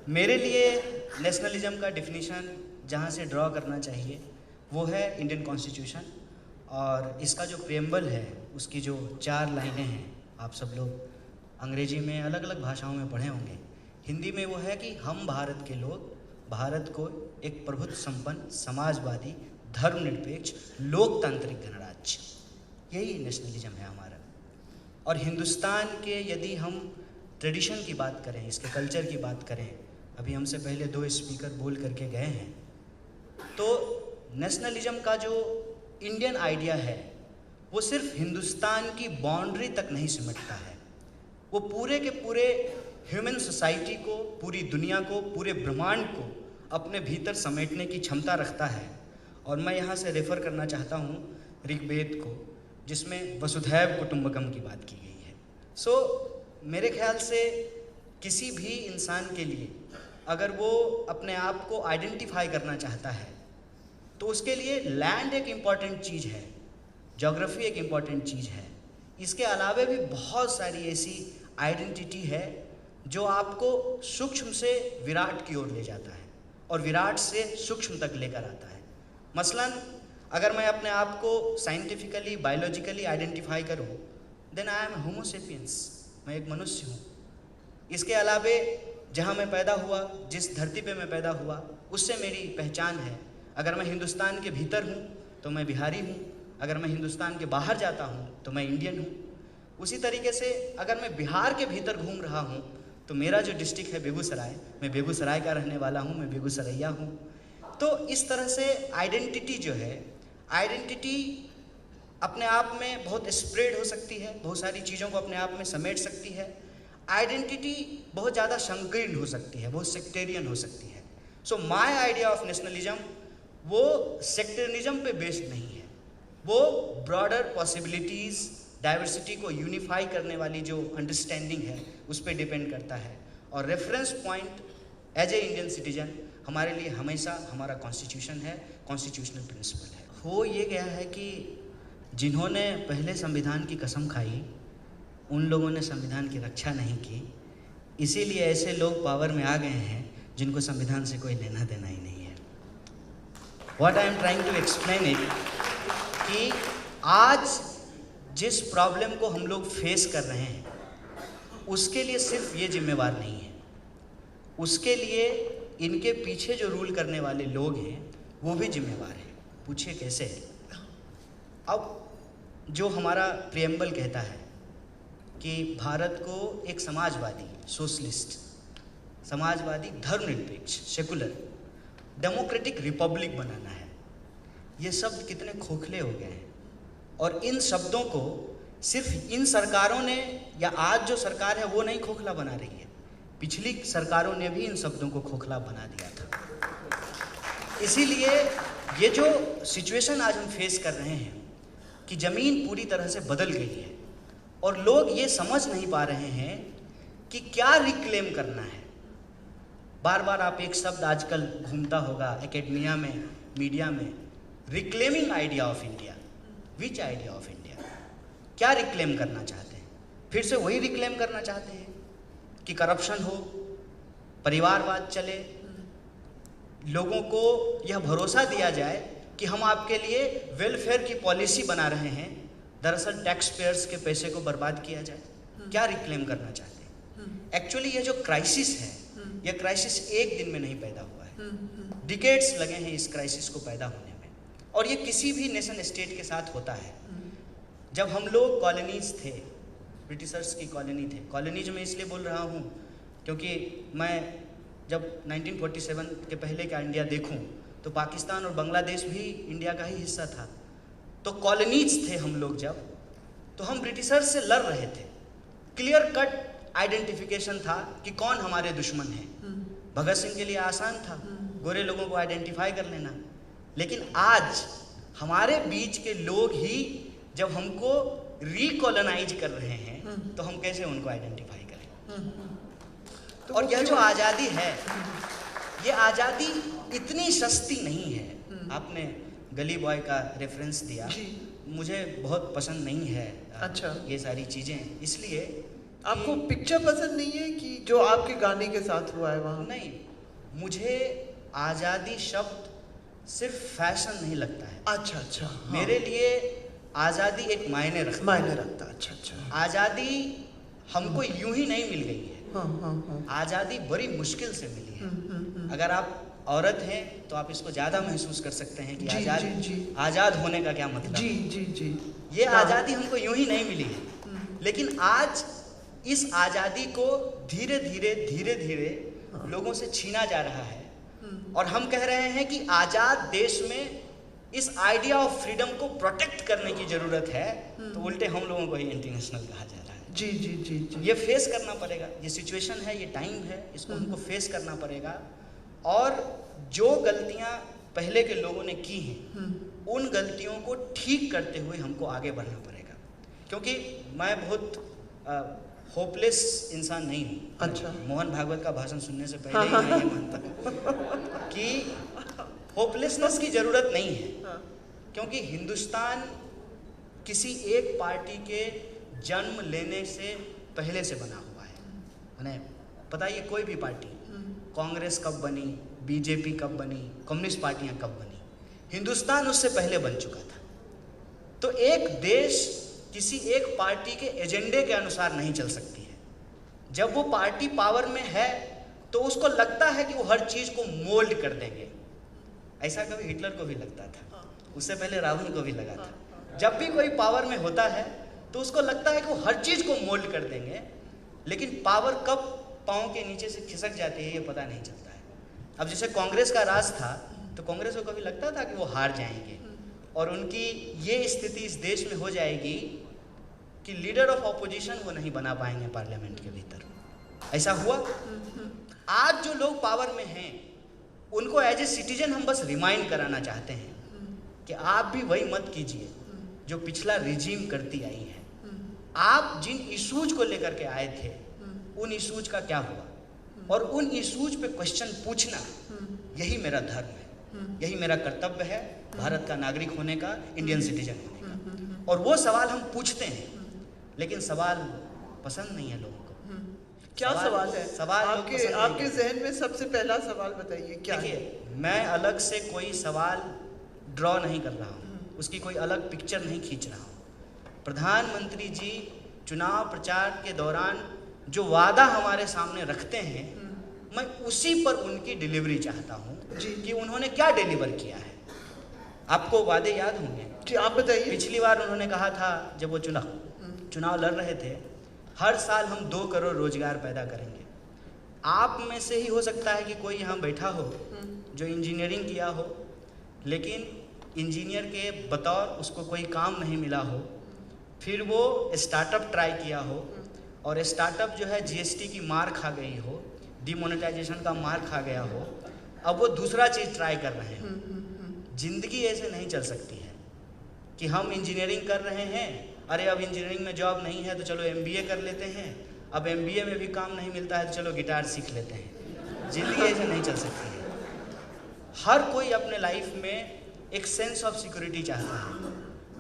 मेरे लिए नेशनलिज्म का डिफिनीशन जहाँ से ड्रॉ करना चाहिए वो है इंडियन कॉन्स्टिट्यूशन, और इसका जो प्रेम्बल है उसकी जो 4 लाइनें हैं, आप सब लोग अंग्रेजी में अलग अलग भाषाओं में पढ़े होंगे। हिंदी में वो है कि हम भारत के लोग भारत को एक प्रभुत्व संपन्न, समाजवादी, धर्मनिरपेक्ष, लोकतांत्रिक गणराज्य, यही नेशनलिज्म है हमारा। और हिंदुस्तान के यदि हम ट्रेडिशन की बात करें, इसके कल्चर की बात करें, अभी हमसे पहले 2 स्पीकर बोल करके गए हैं, तो नेशनलिज्म का जो इंडियन आइडिया है वो सिर्फ हिंदुस्तान की बाउंड्री तक नहीं सिमटता है, वो पूरे के पूरे ह्यूमन सोसाइटी को, पूरी दुनिया को, पूरे ब्रह्मांड को अपने भीतर समेटने की क्षमता रखता है। और मैं यहाँ से रेफ़र करना चाहता हूँ ऋग्वेद को, जिसमें वसुधैव कुटुंबकम की बात की गई है। मेरे ख्याल से किसी भी इंसान के लिए अगर वो अपने आप को आइडेंटिफाई करना चाहता है तो उसके लिए लैंड एक इम्पॉर्टेंट चीज़ है, ज्योग्राफी एक इम्पॉर्टेंट चीज़ है। इसके अलावा भी बहुत सारी ऐसी आइडेंटिटी है जो आपको सूक्ष्म से विराट की ओर ले जाता है और विराट से सूक्ष्म तक लेकर आता है। मसलन अगर मैं अपने आप को साइंटिफिकली, बायोलॉजिकली आइडेंटिफाई करूँ, then I am Homo sapiens, मैं एक मनुष्य हूँ। इसके अलावे जहाँ मैं पैदा हुआ, जिस धरती पे मैं पैदा हुआ, उससे मेरी पहचान है। अगर मैं हिंदुस्तान के भीतर हूँ तो मैं बिहारी हूँ, अगर मैं हिंदुस्तान के बाहर जाता हूँ तो मैं इंडियन हूँ। उसी तरीके से अगर मैं बिहार के भीतर घूम रहा हूँ तो मेरा जो डिस्ट्रिक्ट है बेगूसराय, मैं बेगूसराय का रहने वाला हूँ, मैं बेगूसरैया हूँ। तो इस तरह से आइडेंटिटी जो है, आइडेंटिटी अपने आप में बहुत स्प्रेड हो सकती है, बहुत सारी चीज़ों को अपने आप में समेट सकती है। आइडेंटिटी बहुत ज़्यादा संकीर्ण हो सकती है, बहुत सेक्टेरियन हो सकती है। So my idea of nationalism वो सेक्टेरियनिज्म पे बेस्ड नहीं है, वो ब्रॉडर पॉसिबिलिटीज़, डाइवर्सिटी को यूनिफाई करने वाली जो अंडरस्टैंडिंग है उस पर डिपेंड करता है। और reference point as a Indian citizen हमारे लिए हमेशा हमारा कॉन्स्टिट्यूशन है, कॉन्स्टिट्यूशनल प्रिंसिपल है। हो ये गया है कि जिन्होंने पहले संविधान की कसम खाई उन लोगों ने संविधान की रक्षा नहीं की, इसीलिए ऐसे लोग पावर में आ गए हैं जिनको संविधान से कोई लेना देना ही नहीं है। What I am trying to explain it कि आज जिस प्रॉब्लम को हम लोग फेस कर रहे हैं उसके लिए सिर्फ ये जिम्मेवार नहीं है, उसके लिए इनके पीछे जो रूल करने वाले लोग हैं वो भी जिम्मेवार हैं। पूछिए कैसे है? अब जो हमारा प्रियम्बल कहता है कि भारत को एक समाजवादी, सोशलिस्ट, समाजवादी, धर्मनिरपेक्ष, सेकुलर, डेमोक्रेटिक रिपब्लिक बनाना है, ये शब्द कितने खोखले हो गए हैं। और इन शब्दों को सिर्फ इन सरकारों ने, या आज जो सरकार है वो नहीं खोखला बना रही है, पिछली सरकारों ने भी इन शब्दों को खोखला बना दिया था। इसीलिए ये जो सिचुएशन आज हम फेस कर रहे हैं कि ज़मीन पूरी तरह से बदल गई है और लोग ये समझ नहीं पा रहे हैं कि क्या रिक्लेम करना है। बार बार आप एक शब्द आजकल घूमता होगा एकेडमिया में, मीडिया में, reclaiming idea of India. Which idea of India? क्या रिक्लेम करना चाहते हैं? फिर से वही रिक्लेम करना चाहते हैं कि करप्शन हो, परिवारवाद चले, लोगों को यह भरोसा दिया जाए कि हम आपके लिए वेलफेयर की पॉलिसी बना रहे हैं, दरअसल टैक्स पेयर्स के पैसे को बर्बाद किया जाए। क्या रिक्लेम करना चाहते हैं? एक्चुअली ये जो क्राइसिस है, ये क्राइसिस एक दिन में नहीं पैदा हुआ है, डिकेड्स लगे हैं इस क्राइसिस को पैदा होने में। और ये किसी भी नेशन स्टेट के साथ होता है। जब हम लोग कॉलोनीज थे, ब्रिटिशर्स की कॉलोनी थे, कॉलोनीज में इसलिए बोल रहा हूँ क्योंकि मैं जब 1947 के पहले का इंडिया देखूँ तो पाकिस्तान और बांग्लादेश भी इंडिया का ही हिस्सा था। तो कॉलोनीज थे हम लोग जब, तो हम ब्रिटिशर्स से लड़ रहे थे। क्लियर कट आइडेंटिफिकेशन था कि कौन हमारे दुश्मन हैं। भगत सिंह के लिए आसान था गोरे लोगों को आइडेंटिफाई कर लेना, लेकिन आज हमारे बीच के लोग ही जब हमको रिकॉलोनाइज कर रहे हैं तो हम कैसे उनको आइडेंटिफाई करें? और यह जो आज़ादी है, ये आज़ादी इतनी सस्ती नहीं है। आपने गली बॉय का रेफरेंस दिया, मुझे बहुत पसंद नहीं है। अच्छा। ये सारी चीज़ें, इसलिए आपको पिक्चर पसंद नहीं है कि जो आपके गाने के साथ हुआ है वहाँ? नहीं, मुझे आज़ादी शब्द सिर्फ फैशन नहीं लगता है। अच्छा अच्छा, हाँ। मेरे लिए आज़ादी एक मायने रखता है। अच्छा अच्छा। आज़ादी हमको यूं ही नहीं मिल गई है। हाँ हाँ हाँ। आज़ादी बड़ी मुश्किल से मिली है। अगर आप औरत हैं तो आप इसको ज़्यादा महसूस कर सकते हैं कि आज़ाद होने का क्या मतलब जी है। जी जी। ये आज़ादी हमको यूं ही नहीं मिली है, लेकिन आज इस आज़ादी को धीरे धीरे लोगों से छीना जा रहा है और हम कह रहे हैं कि आज़ाद देश में इस आइडिया ऑफ फ्रीडम को प्रोटेक्ट करने की ज़रूरत है, तो उल्टे हम लोगों को ही इंटरनेशनल कहा जा रहा है। जी जी जी जी। ये फेस करना पड़ेगा, ये सिचुएशन है, ये टाइम है, इसको हमको फेस करना पड़ेगा। और जो गलतियां पहले के लोगों ने की हैं उन गलतियों को ठीक करते हुए हमको आगे बढ़ना पड़ेगा, क्योंकि मैं बहुत होपलेस इंसान नहीं हूँ। अच्छा। मोहन भागवत का भाषण सुनने से पहले ही मैं ये मानता कि होपलेसनेस की ज़रूरत नहीं है, क्योंकि हिंदुस्तान किसी एक पार्टी के जन्म लेने से पहले से बना हुआ है। मैंने बताइए कोई भी पार्टी, कांग्रेस कब बनी, बीजेपी कब बनी, कम्युनिस्ट पार्टियां कब बनी, हिंदुस्तान उससे पहले बन चुका था। तो एक देश किसी एक पार्टी के एजेंडे के अनुसार नहीं चल सकती है। जब वो पार्टी पावर में है तो उसको लगता है कि वो हर चीज़ को मोल्ड कर देंगे। ऐसा कभी हिटलर को भी लगता था, उससे पहले रावण को भी लगा था। जब भी कोई पावर में होता है तो उसको लगता है कि वो हर चीज़ को मोल्ड कर देंगे, लेकिन पावर कब पाँव के नीचे से खिसक जाती है ये पता नहीं चलता है। अब जैसे कांग्रेस का राज था तो कांग्रेस को कभी लगता था कि वो हार जाएंगे और उनकी ये स्थिति इस देश में हो जाएगी कि लीडर ऑफ ऑपोजिशन वो नहीं बना पाएंगे पार्लियामेंट के भीतर। ऐसा हुआ। आज जो लोग पावर में हैं उनको एज ए सिटीजन हम बस रिमाइंड कराना चाहते हैं कि आप भी वही मत कीजिए जो पिछला रिजीम करती आई है। आप जिन इशूज को लेकर के आए थे उन इशूज का क्या हुआ, और उन इशूज पे क्वेश्चन पूछना, यही मेरा धर्म है, यही मेरा कर्तव्य है भारत का नागरिक होने का, इंडियन सिटीजन होने का। और वो सवाल हम पूछते हैं, लेकिन सवाल पसंद नहीं है लोगों को। क्या सवाल है? सवाल आपके जहन में सबसे पहला सवाल बताइए क्या है? मैं अलग से कोई सवाल ड्रॉ नहीं कर रहा हूँ, उसकी कोई अलग पिक्चर नहीं खींच रहा हूँ। प्रधानमंत्री जी चुनाव प्रचार के दौरान जो वादा हमारे सामने रखते हैं, मैं उसी पर उनकी डिलीवरी चाहता हूँ कि उन्होंने क्या डिलीवर किया है। आपको वादे याद होंगे जी, आप बताइए। पिछली बार उन्होंने कहा था जब वो चुनाव लड़ रहे थे, हर साल हम 2 करोड़ रोजगार पैदा करेंगे। आप में से ही हो सकता है कि कोई यहाँ बैठा हो जो इंजीनियरिंग किया हो, लेकिन इंजीनियर के बतौर उसको कोई काम नहीं मिला हो, फिर वो स्टार्टअप ट्राई किया हो और स्टार्टअप जो है जीएसटी की मार खा गई हो, डिमोनेटाइजेशन का मार खा गया हो, अब वो दूसरा चीज़ ट्राई कर रहे हैं। जिंदगी ऐसे नहीं चल सकती है कि हम इंजीनियरिंग कर रहे हैं, अरे अब इंजीनियरिंग में जॉब नहीं है तो चलो एमबीए कर लेते हैं, अब एमबीए में भी काम नहीं मिलता है तो चलो गिटार सीख लेते हैं। जिंदगी ऐसे नहीं चल सकती है। हर कोई अपने लाइफ में एक सेंस ऑफ सिक्योरिटी चाहता है,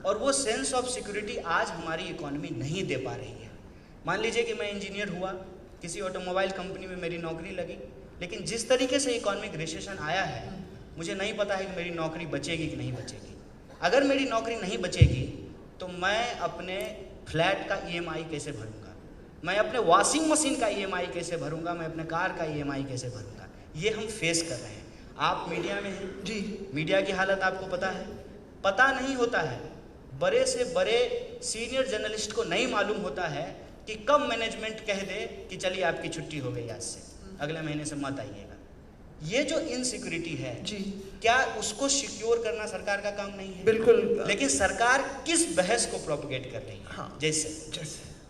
और वो सेंस ऑफ सिक्योरिटी आज हमारी इकोनॉमी नहीं दे पा रही है। मान लीजिए कि मैं इंजीनियर हुआ, किसी ऑटोमोबाइल कंपनी में मेरी नौकरी लगी, लेकिन जिस तरीके से इकोनॉमिक रिसेशन आया है, मुझे नहीं पता है कि मेरी नौकरी बचेगी कि नहीं बचेगी। अगर मेरी नौकरी नहीं बचेगी तो मैं अपने फ्लैट का ईएमआई कैसे भरूंगा, मैं अपने वॉशिंग मशीन का ईएमआई कैसे भरूंगा, मैं अपने कार का ईएमआई कैसे भरूंगा। ये हम फेस कर रहे हैं। आप मीडिया में हैं जी, मीडिया की हालत आपको पता है। पता नहीं होता है, बड़े से बड़े सीनियर जर्नलिस्ट को नहीं मालूम होता है कि कब मैनेजमेंट कह दे कि चलिए आपकी छुट्टी हो गई, आज से अगले महीने से मत आइएगा। ये जो इनसिक्योरिटी है जी, क्या उसको सिक्योर करना सरकार का काम नहीं है? बिल्कुल। लेकिन सरकार किस बहस को प्रोपगेट कर रही है? हाँ, जैसे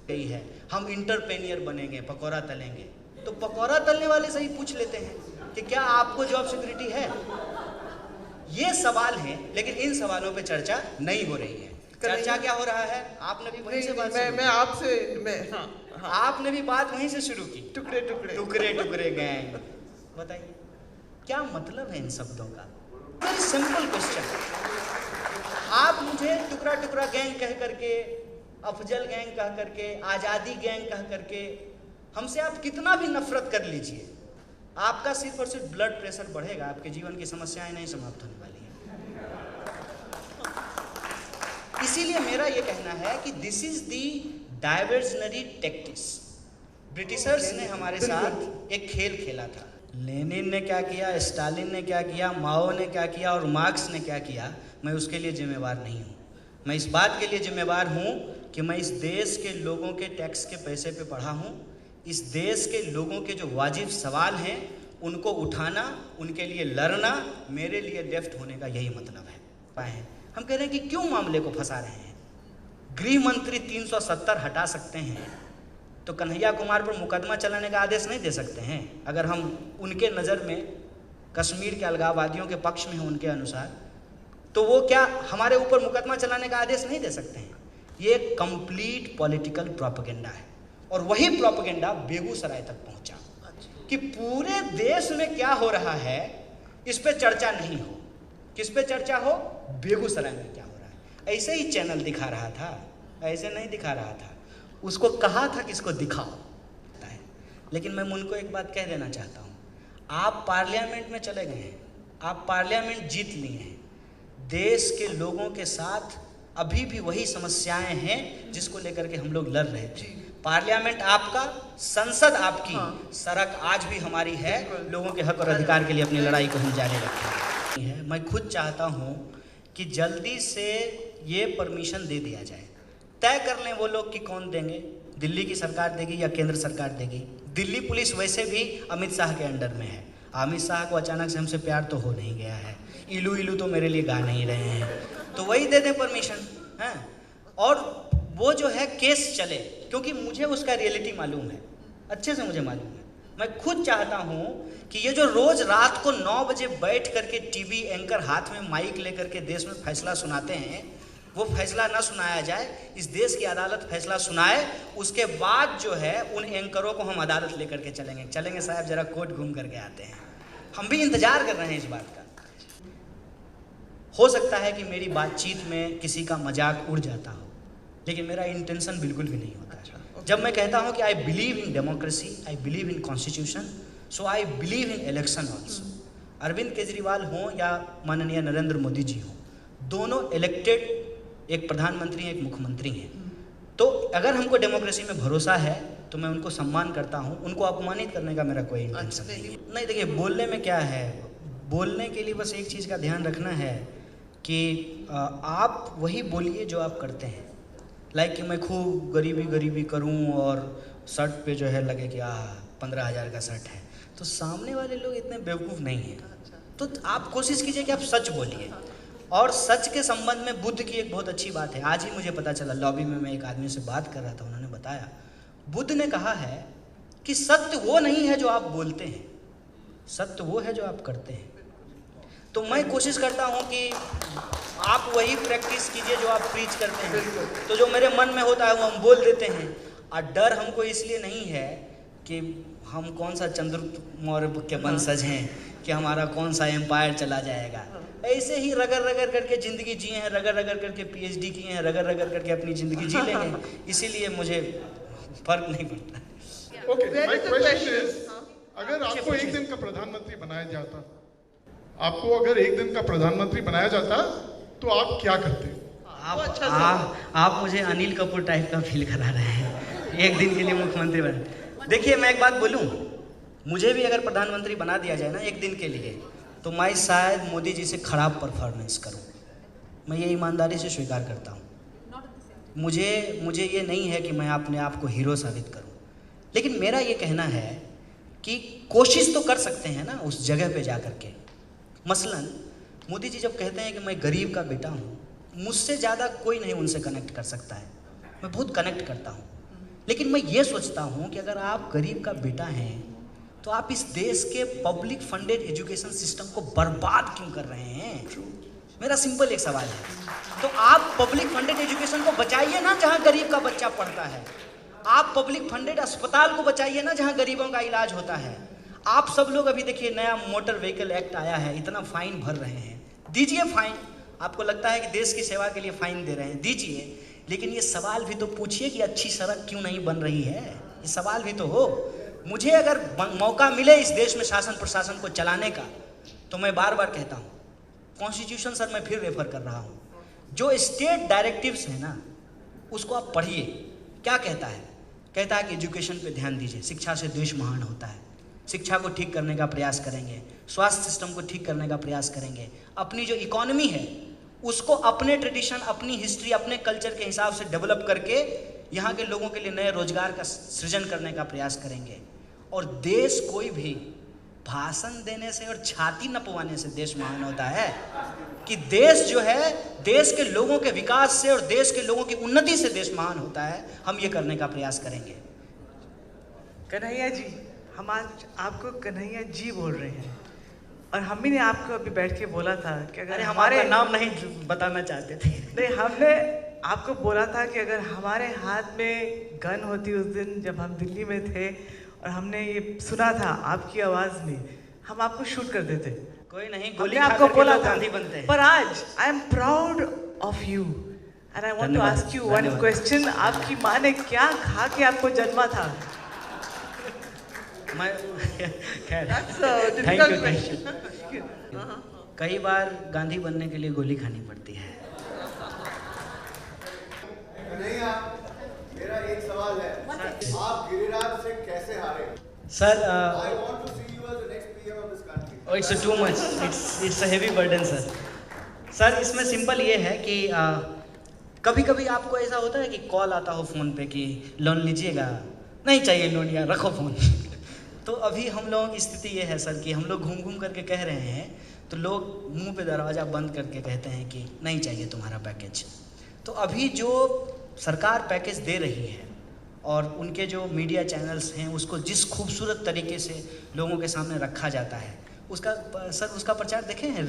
यही है, हम इंटरप्रेन्योर बनेंगे, पकौड़ा तलेंगे। तो पकौड़ा तलने वाले से ही पूछ लेते हैं कि क्या आपको जॉब सिक्योरिटी है? ये सवाल हैं, लेकिन इन सवालों पे चर्चा नहीं हो रही है। चर्चा क्या हो रहा है? आपने भी वहीं से बात मैं आपसे हाँ, आपने भी बात वहीं से शुरू की, टुकड़े टुकड़े टुकड़े टुकड़े गैंग। बताइए क्या मतलब है इन शब्दों का? Very simple question. आप मुझे टुकड़ा टुकड़ा गैंग कह करके अफजल गैंग कह करके, आज़ादी गैंग कह करके, हमसे आप कितना भी नफरत कर लीजिए, आपका सिर्फ और सिर्फ ब्लड प्रेशर बढ़ेगा, आपके जीवन की समस्याएं नहीं समाप्त होने वाली हैं। इसीलिए मेरा ये कहना है कि this is the diversionary tactics. Britishers ने हमारे साथ एक खेल खेला था। लेनिन ने क्या किया, स्टालिन ने क्या किया, माओ ने क्या किया और मार्क्स ने क्या किया, मैं उसके लिए जिम्मेवार नहीं हूँ। मैं इस बात के लिए जिम्मेवार हूँ कि मैं इस देश के लोगों के टैक्स के पैसे पे पढ़ा हूँ। इस देश के लोगों के जो वाजिब सवाल हैं उनको उठाना, उनके लिए लड़ना मेरे लिए लेफ्ट होने का यही मतलब है। पाए हम कह रहे हैं कि क्यों मामले को फंसा रहे हैं। गृह मंत्री 370 हटा सकते हैं तो कन्हैया कुमार पर मुकदमा चलाने का आदेश नहीं दे सकते हैं? अगर हम उनके नज़र में कश्मीर के अलगाववादियों के पक्ष में हैं उनके अनुसार, तो वो क्या हमारे ऊपर मुकदमा चलाने का आदेश नहीं दे सकते हैं? ये एक कंप्लीट पॉलिटिकल प्रोपेगेंडा है और वही प्रोपेगेंडा बेगूसराय तक पहुंचा कि पूरे देश में क्या हो रहा है इस पे चर्चा नहीं हो। किस पे चर्चा हो? बेगूसराय में क्या हो रहा है। ऐसे ही चैनल दिखा रहा था, ऐसे नहीं दिखा रहा था। उसको कहा था कि इसको दिखाओ, लेकिन मैं उनको एक बात कह देना चाहता हूँ, आप पार्लियामेंट में चले गए हैं, आप पार्लियामेंट जीत लिए हैं, देश के लोगों के साथ अभी भी वही समस्याएं हैं जिसको लेकर के हम लोग लड़ रहे थे। पार्लियामेंट आपका, संसद आपकी, हाँ। सड़क आज भी हमारी है। लोगों के हक और अधिकार के लिए अपनी लड़ाई को हम जारी रखेंगे। मैं खुद चाहता हूँ कि जल्दी से ये परमिशन दे दिया जाए। तय कर लें वो लोग कि कौन देंगे, दिल्ली की सरकार देगी या केंद्र सरकार देगी। दिल्ली पुलिस वैसे भी अमित शाह के अंडर में है। अमित शाह को अचानक से हमसे प्यार तो हो नहीं गया है, इलू इलू तो मेरे लिए गा नहीं रहे हैं, तो वही दे दें परमिशन है। और वो जो है केस चले, क्योंकि मुझे उसका रियलिटी मालूम है, अच्छे से मुझे मालूम है। मैं खुद चाहता हूँ कि ये जो रोज़ रात को 9 बजे बैठ करके टीवी एंकर हाथ में माइक लेकर के देश में फैसला सुनाते हैं, वो फैसला ना सुनाया जाए। इस देश की अदालत फैसला सुनाए, उसके बाद जो है उन एंकरों को हम अदालत लेकर के चलेंगे साहब, जरा कोर्ट घूम करके आते हैं। हम भी इंतजार कर रहे हैं इस बात का। हो सकता है कि मेरी बातचीत में किसी का मजाक उड़ जाता हो, लेकिन मेरा इंटेंशन बिल्कुल भी नहीं होता। जब मैं कहता हूं कि I believe in democracy, I believe in constitution, so I believe in election also. Arvind Kejriwal हों या माननीय नरेंद्र मोदी जी हों, दोनों इलेक्टेड, एक प्रधानमंत्री हैं, एक मुख्यमंत्री हैं। तो अगर हमको डेमोक्रेसी में भरोसा है तो मैं उनको सम्मान करता हूं, उनको अपमानित करने का मेरा कोई इंटेंशन नहीं। देखिए, बोलने में क्या है, बोलने के लिए बस एक चीज़ का ध्यान रखना है कि आप वही बोलिए जो आप करते हैं। लाइक कि मैं खूब गरीबी करूं और शर्ट पे जो है लगे कि 15,000 का शर्ट है, तो सामने वाले लोग इतने बेवकूफ़ नहीं हैं। तो आप कोशिश कीजिए कि आप सच बोलिए। और सच के संबंध में बुद्ध की एक बहुत अच्छी बात है, आज ही मुझे पता चला, लॉबी में मैं एक आदमी से बात कर रहा था, उन्होंने बताया बुद्ध ने कहा है कि सत्य वो नहीं है जो आप बोलते हैं, सत्य वो है जो आप करते हैं। तो मैं कोशिश करता हूँ कि आप वही प्रैक्टिस कीजिए जो आप प्रीच करते हैं। तो जो मेरे मन में होता है वो हम बोल देते हैं। और डर हमको इसलिए नहीं है कि हम कौन सा चंद्रगुप्त मौर्य के वंशज हैं कि हमारा कौन सा एम्पायर चला जाएगा। ऐसे ही रगड़ करके ज़िंदगी जिए हैं, रगड़ करके PhD किए हैं, रगड़ करके अपनी ज़िंदगी जी लेंगे। इसीलिए मुझे फर्क नहीं पड़ता। ओके, माय क्वेश्चन इज, अगर आपको एक दिन का प्रधानमंत्री बनाया जाता, आपको अगर एक दिन का प्रधानमंत्री बनाया जाता तो आप क्या करते? आप मुझे अनिल कपूर टाइप का फील करा रहे हैं, एक दिन के लिए मुख्यमंत्री बने। देखिए, मैं एक बात बोलूं, मुझे भी अगर प्रधानमंत्री बना दिया जाए ना एक दिन के लिए, तो मैं शायद मोदी जी से खराब परफॉर्मेंस करूं। मैं ये ईमानदारी से स्वीकार करता हूं। मुझे ये नहीं है कि मैं अपने आप को हीरो साबित करूं, लेकिन मेरा ये कहना है कि कोशिश तो कर सकते हैं ना उस जगह पे जा कर के। मसलन मोदी जी जब कहते हैं कि मैं गरीब का बेटा हूँ, मुझसे ज़्यादा कोई नहीं उनसे कनेक्ट कर सकता है। मैं बहुत कनेक्ट करता हूँ, लेकिन मैं ये सोचता हूँ कि अगर आप गरीब का बेटा हैं तो आप इस देश के पब्लिक फंडेड एजुकेशन सिस्टम को बर्बाद क्यों कर रहे हैं? मेरा सिंपल एक सवाल है। तो आप पब्लिक फंडेड एजुकेशन को बचाइए ना जहाँ गरीब का बच्चा पढ़ता है। आप पब्लिक फंडेड अस्पताल को बचाइए ना जहाँ गरीबों का इलाज होता है। आप सब लोग अभी देखिए, नया मोटर व्हीकल एक्ट आया है, इतना फाइन भर रहे हैं, दीजिए फाइन। आपको लगता है कि देश की सेवा के लिए फाइन दे रहे हैं, दीजिए। लेकिन ये सवाल भी तो पूछिए कि अच्छी सड़क क्यों नहीं बन रही है, ये सवाल भी तो हो। मुझे अगर मौका मिले इस देश में शासन प्रशासन को चलाने का, तो मैं बार बार कहता हूँ, कॉन्स्टिट्यूशन सर मैं फिर रेफर कर रहा हूँ, जो स्टेट डायरेक्टिव्स है ना उसको आप पढ़िए। क्या कहता है? कहता है कि एजुकेशन पे ध्यान दीजिए, शिक्षा से देश महान होता है, शिक्षा को ठीक करने का प्रयास करेंगे, स्वास्थ्य सिस्टम को ठीक करने का प्रयास करेंगे, अपनी जो इकोनॉमी है उसको अपने ट्रेडिशन, अपनी हिस्ट्री, अपने कल्चर के हिसाब से डेवलप करके यहाँ के लोगों के लिए नए रोजगार का सृजन करने का प्रयास करेंगे। और देश कोई भी भाषण देने से और छाती नपवाने से देश महान होता है, कि देश जो है देश के लोगों के विकास से और देश के लोगों की उन्नति से देश महान होता है। हम ये करने का प्रयास करेंगे। कन्हैया जी, हम आज आपको कन्हैया जी बोल रहे हैं, और हम भी ने आपको अभी बैठ के बोला था कि अगर हमारे नाम नहीं बताना चाहते थे। नहीं, हमने आपको बोला था कि अगर हमारे हाथ में गन होती उस दिन जब हम दिल्ली में थे और हमने ये सुना था आपकी आवाज़ में, हम आपको शूट कर देते। कोई नहीं, गोली हमने आपको बोला था, गांधी बनते हैं। पर आज I am proud of you and I want to ask you one question. आपकी माँ ने क्या खा के आपको जन्मा था? मैं खैर That's a thank difficult you. question. कई बार गांधी बनने के लिए गोली खानी पड़ती है। कन्हैया, मेरा एक सवाल है, आप गिरिराज से कैसे हारे? Sir I want to see you as the next PM of this country. It's too much, it's a heavy burden sir. Sir इसमें सिंपल ये है कि कभी कभी आपको ऐसा होता है कि कॉल आता हो फ़ोन पे कि लोन लीजिएगा, नहीं चाहिए लोन, यार रखो फ़ोन। तो अभी हम लोगों की स्थिति ये है सर कि हम लोग घूम घूम करके कह रहे हैं, तो लोग मुंह पे दरवाज़ा बंद करके कहते हैं कि नहीं चाहिए तुम्हारा पैकेज। तो अभी जो सरकार पैकेज दे रही है और उनके जो मीडिया चैनल्स हैं उसको जिस खूबसूरत तरीके से लोगों के सामने रखा जाता है, उसका सर उसका प्रचार देखे हैं?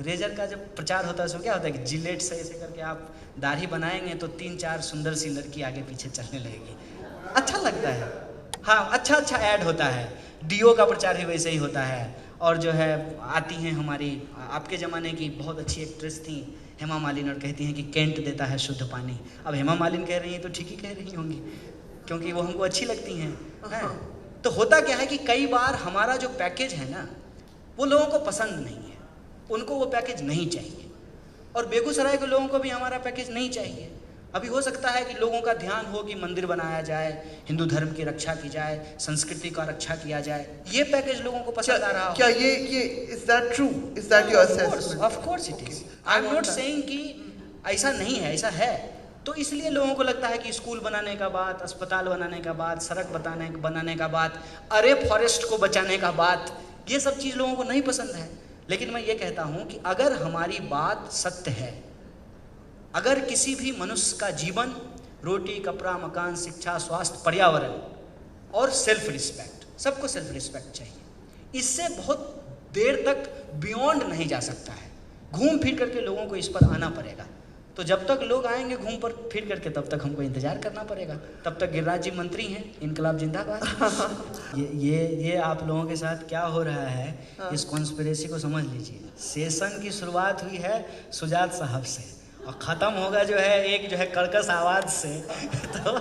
रेजर का जब प्रचार होता है उसमें क्या होता है कि जिलेट से ऐसे करके आप दाढ़ी बनाएंगे तो 3-4 सुंदर सी लड़की आगे पीछे चलने लगेगी, अच्छा लगता है। हाँ, अच्छा ऐड होता है। डीओ का प्रचार भी वैसे ही होता है। और जो है आती हैं हमारी आपके ज़माने की बहुत अच्छी एक्ट्रेस थी हेमा मालिनी, और कहती हैं कि कैंट देता है शुद्ध पानी। अब हेमा मालिनी कह रही हैं तो ठीक ही कह रही होंगी, क्योंकि वो हमको अच्छी लगती हैं, हैं? तो होता क्या है कि कई बार हमारा जो पैकेज है ना वो लोगों को पसंद नहीं है, उनको वो पैकेज नहीं चाहिए। और बेगूसराय के लोगों को भी हमारा पैकेज नहीं चाहिए। अभी हो सकता है कि लोगों का ध्यान हो कि मंदिर बनाया जाए, हिंदू धर्म की रक्षा की जाए, संस्कृति का रक्षा किया जाए, ये पैकेज लोगों को पसंद आ रहा हो। क्या ये is that true? Is that your assessment? Of course it is. I am not saying कि ऐसा नहीं है, ऐसा है। तो इसलिए लोगों को लगता है कि स्कूल बनाने का बात, अस्पताल बनाने का बात, सड़क बनाने का बात, अरे फॉरेस्ट को बचाने का बात, ये सब चीज़ लोगों को नहीं पसंद है। लेकिन मैं ये कहता हूँ कि अगर हमारी बात सत्य है, अगर किसी भी मनुष्य का जीवन रोटी, कपड़ा, मकान, शिक्षा, स्वास्थ्य, पर्यावरण और सेल्फ रिस्पेक्ट, सबको सेल्फ रिस्पेक्ट चाहिए, इससे बहुत देर तक बियॉन्ड नहीं जा सकता है। घूम फिर करके लोगों को इस पर आना पड़ेगा। तो जब तक लोग आएंगे घूम पर फिर करके, तब तक हमको इंतजार करना पड़ेगा। तब तक गिरिराज जी मंत्री हैं, इनकलाब जिंदाबाद। ये आप लोगों के साथ क्या हो रहा है, इस कॉन्स्पिरेसी को समझ लीजिए। सेशन की शुरुआत हुई है सुजात साहब से और ख़त्म होगा जो है एक जो है कर्कश आवाज़ से। तो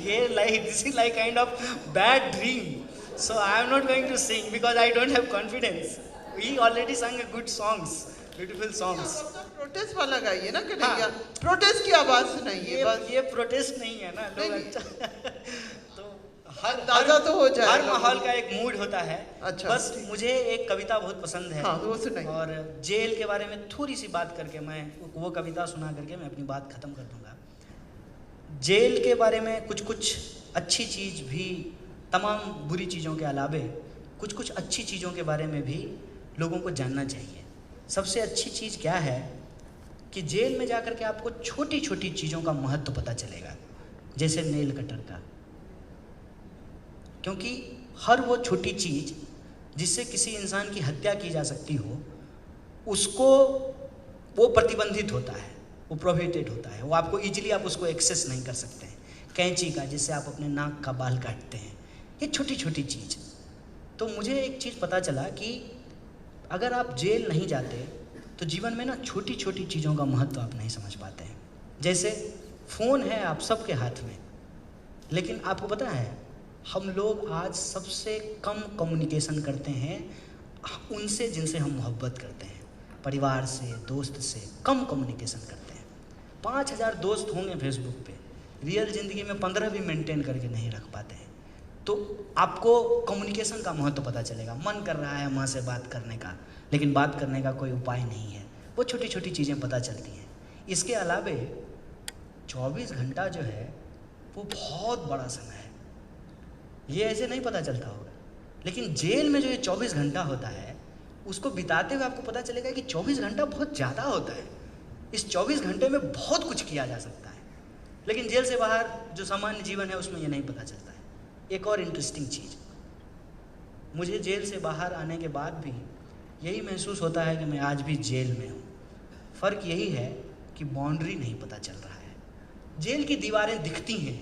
ये this is like kind of bad dream. So I am not going to sing because I don't have confidence. We already sung good songs, beautiful songs. Protest वाला गाइए ना कन्हैया, प्रोटेस्ट की आवाज सुनाइए बस। ये प्रोटेस्ट नहीं है ना, लोग अच्छा तो ताज़ा तो हो जाए। हर माहौल का एक मूड होता है। अच्छा, बस मुझे एक कविता बहुत पसंद है। हाँ, वो सुनाइए। और जेल के बारे में थोड़ी सी बात करके मैं वो कविता सुना करके मैं अपनी बात खत्म कर दूंगा। जेल के बारे में कुछ अच्छी चीज़ भी, तमाम बुरी चीज़ों के अलावे कुछ अच्छी चीज़ों के बारे में भी लोगों को जानना चाहिए। सबसे अच्छी चीज़ क्या है कि जेल में जाकर के आपको छोटी छोटी चीज़ों का महत्व पता चलेगा, जैसे नेल कटर का। क्योंकि हर वो छोटी चीज़ जिससे किसी इंसान की हत्या की जा सकती हो, उसको वो प्रतिबंधित होता है, वो प्रोहिबिटेड होता है, वो आपको इजीली आप उसको एक्सेस नहीं कर सकते हैं। कैंची का, जिससे आप अपने नाक का बाल काटते हैं, ये छोटी छोटी चीज़। तो मुझे एक चीज़ पता चला कि अगर आप जेल नहीं जाते तो जीवन में ना छोटी छोटी चीज़ों का महत्व आप नहीं समझ पाते हैं। जैसे फ़ोन है आप सबके हाथ में, लेकिन आपको पता है हम लोग आज सबसे कम कम्युनिकेशन करते हैं उनसे जिनसे हम मोहब्बत करते हैं। परिवार से, दोस्त से कम कम्युनिकेशन करते हैं। 5000 दोस्त होंगे फेसबुक पे, रियल ज़िंदगी में 15 भी मेंटेन करके नहीं रख पाते हैं। तो आपको कम्युनिकेशन का महत्व पता चलेगा। मन कर रहा है माँ से बात करने का, लेकिन बात करने का कोई उपाय नहीं है। वो छोटी छोटी चीज़ें पता चलती हैं। इसके अलावे 24 घंटा जो है वो बहुत बड़ा समय है। ये ऐसे नहीं पता चलता होगा, लेकिन जेल में जो ये 24 घंटा होता है उसको बिताते हुए आपको पता चलेगा कि 24 घंटा बहुत ज़्यादा होता है। इस 24 घंटे में बहुत कुछ किया जा सकता है, लेकिन जेल से बाहर जो सामान्य जीवन है उसमें ये नहीं पता चलता है। एक और इंटरेस्टिंग चीज़, मुझे जेल से बाहर आने के बाद भी यही महसूस होता है कि मैं आज भी जेल में हूँ। फ़र्क यही है कि बाउंड्री नहीं पता चल रहा है। जेल की दीवारें दिखती हैं,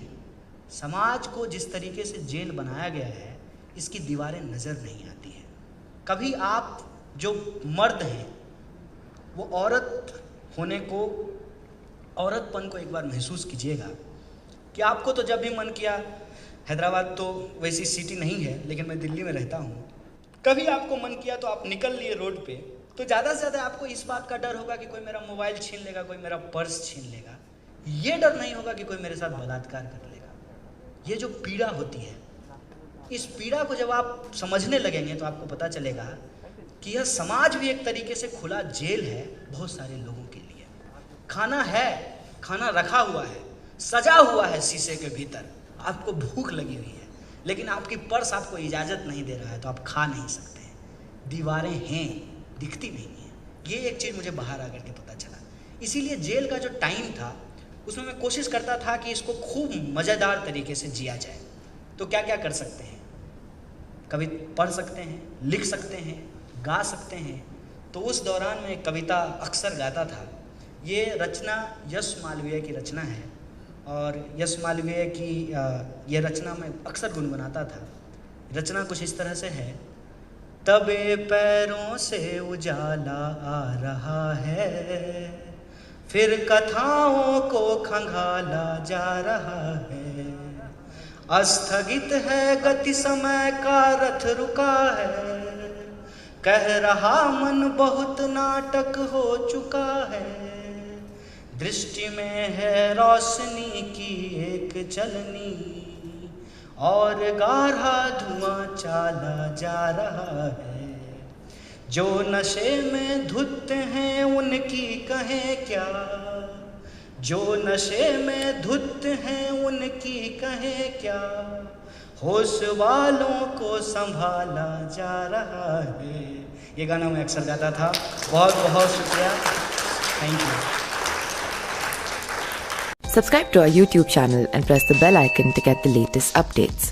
समाज को जिस तरीके से जेल बनाया गया है इसकी दीवारें नज़र नहीं आती हैं। कभी आप जो मर्द हैं वो औरत होने को, औरतपन को एक बार महसूस कीजिएगा कि आपको तो जब भी मन किया, हैदराबाद तो वैसी सिटी नहीं है लेकिन मैं दिल्ली में रहता हूँ, कभी आपको मन किया तो आप निकल लिए रोड पे, तो ज़्यादा से ज़्यादा आपको इस बात का डर होगा कि कोई मेरा मोबाइल छीन लेगा, कोई मेरा पर्स छीन लेगा। ये डर नहीं होगा कि कोई मेरे साथ बलात्कार कर लेगा। ये जो पीड़ा होती है, इस पीड़ा को जब आप समझने लगेंगे तो आपको पता चलेगा कि यह समाज भी एक तरीके से खुला जेल है बहुत सारे लोगों के लिए। खाना है, खाना रखा हुआ है, सजा हुआ है शीशे के भीतर, आपको भूख लगी हुई है, लेकिन आपकी पर्स आपको इजाज़त नहीं दे रहा है तो आप खा नहीं सकते हैं। दीवारें हैं, दिखती नहीं हैं। ये एक चीज़ मुझे बाहर आकर के पता चला। इसीलिए जेल का जो टाइम था उसमें मैं कोशिश करता था कि इसको खूब मज़ेदार तरीके से जिया जाए। तो क्या क्या कर सकते हैं? कभी पढ़ सकते हैं, लिख सकते हैं, गा सकते हैं। तो उस दौरान मैं एक कविता अक्सर गाता था। ये रचना यश मालवीय की रचना है और यश मालवीय की ये रचना मैं अक्सर गुनगुनाता था। रचना कुछ इस तरह से है। तबे पैरों से उजाला आ रहा है, फिर कथाओं को खंगाला जा रहा है। अस्थगित है गति समय का रथ रुका है, कह रहा मन बहुत नाटक हो चुका है। दृष्टि में है रोशनी की एक चलनी और गाढ़ा धुआं चाला जा रहा है। जो नशे में धुत हैं उनकी कहें क्या, जो नशे में धुत हैं उनकी कहें क्या। होश वालों को संभाला जा रहा है। ये गाना मैं अक्सर गाता था। बहुत बहुत शुक्रिया, thank you. Subscribe to our YouTube channel and press the bell icon to get the latest updates.